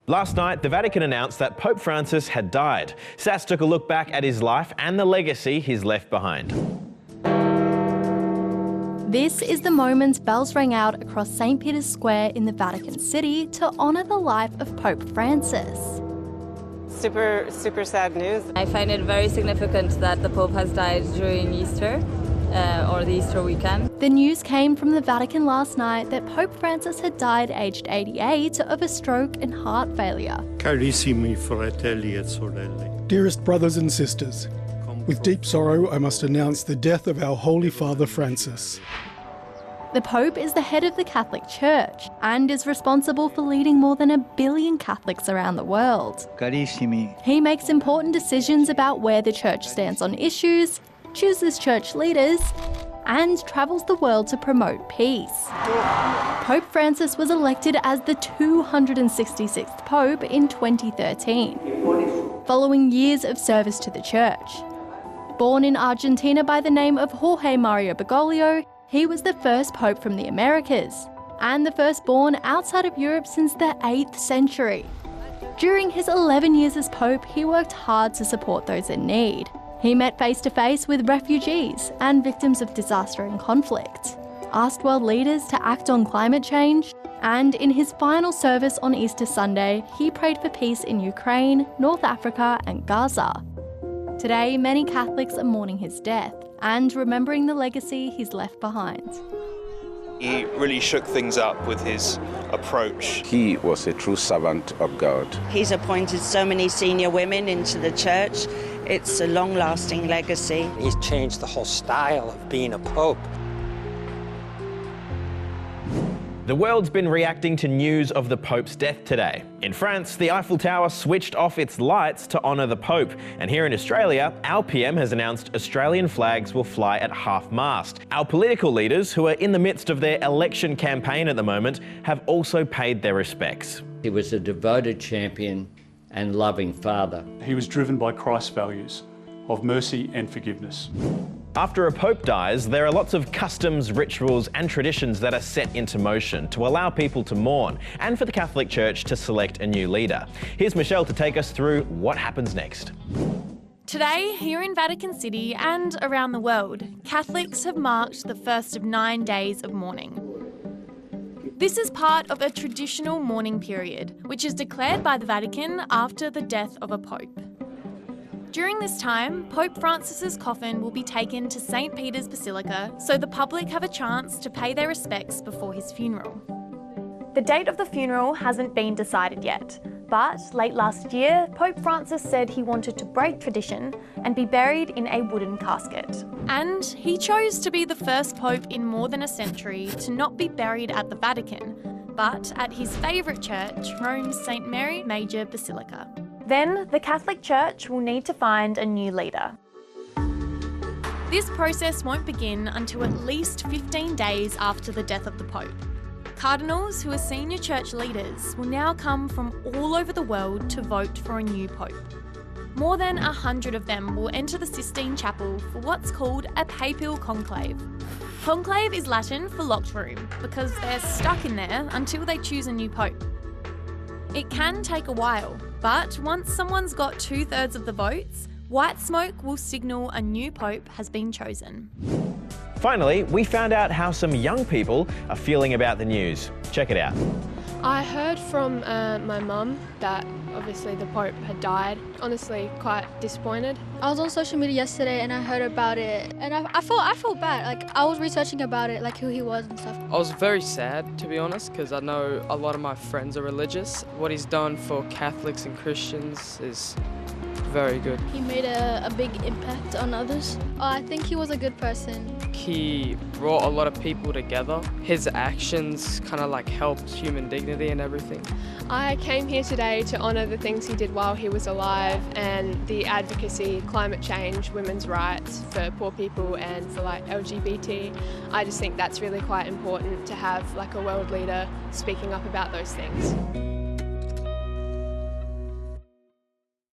Last night, the Vatican announced that Pope Francis had died. SAS took a look back at his life and the legacy he's left behind. This is the moment bells rang out across St. Peter's Square in the Vatican City to honour the life of Pope Francis. Super sad news. I find it very significant that the Pope has died during Easter, or the Easter weekend. The news came from the Vatican last night that Pope Francis had died aged 88 of a stroke and heart failure. Carissimi fratelli et sorelle. Dearest brothers and sisters, with deep sorrow I must announce the death of our Holy Father Francis. The Pope is the head of the Catholic Church and is responsible for leading more than 1 billion Catholics around the world. Carissimi. He makes important decisions about where the Church stands on issues, chooses church leaders, and travels the world to promote peace. Pope Francis was elected as the 266th Pope in 2013, following years of service to the Church. Born in Argentina by the name of Jorge Mario Bergoglio, he was the first Pope from the Americas, and the first born outside of Europe since the 8th century. During his 11 years as Pope, he worked hard to support those in need. He met face-to-face with refugees and victims of disaster and conflict, asked world leaders to act on climate change, and in his final service on Easter Sunday, he prayed for peace in Ukraine, North Africa and Gaza. Today, many Catholics are mourning his death and remembering the legacy he's left behind. He really shook things up with his approach. He was a true servant of God. He's appointed so many senior women into the church. It's a long-lasting legacy. He's changed the whole style of being a pope. The world's been reacting to news of the Pope's death today. In France, the Eiffel Tower switched off its lights to honour the Pope. And here in Australia, our PM has announced Australian flags will fly at half-mast. Our political leaders, who are in the midst of their election campaign at the moment, have also paid their respects. He was a devoted champion and loving father. He was driven by Christ's values of mercy and forgiveness. After a pope dies, there are lots of customs, rituals and traditions that are set into motion to allow people to mourn and for the Catholic Church to select a new leader. Here's Michelle to take us through what happens next. Today, here in Vatican City and around the world, Catholics have marked the first of 9 days of mourning. This is part of a traditional mourning period, which is declared by the Vatican after the death of a pope. During this time, Pope Francis's coffin will be taken to St. Peter's Basilica so the public have a chance to pay their respects before his funeral. The date of the funeral hasn't been decided yet, but late last year, Pope Francis said he wanted to break tradition and be buried in a wooden casket. And he chose to be the first pope in more than a century to not be buried at the Vatican, but at his favourite church, Rome's St. Mary Major Basilica. Then, the Catholic Church will need to find a new leader. This process won't begin until at least 15 days after the death of the Pope. Cardinals, who are senior church leaders, will now come from all over the world to vote for a new Pope. More than 100 of them will enter the Sistine Chapel for what's called a papal conclave. Conclave is Latin for locked room, because they're stuck in there until they choose a new Pope. It can take a while, but once someone's got 2/3 of the votes, white smoke will signal a new Pope has been chosen. Finally, we found out how some young people are feeling about the news. Check it out. I heard from my mum that obviously the Pope had died. Honestly, quite disappointed. I was on social media yesterday and I heard about it, and I felt bad. Like, I was researching about it, like who he was and stuff. I was very sad, to be honest, because I know a lot of my friends are religious. What he's done for Catholics and Christians is very good. He made a big impact on others. I think he was a good person. He brought a lot of people together. His actions kind of like helped human dignity and everything. I came here today to honour the things he did while he was alive and the advocacy, climate change, women's rights for poor people and for like LGBT. I just think that's really quite important to have like a world leader speaking up about those things.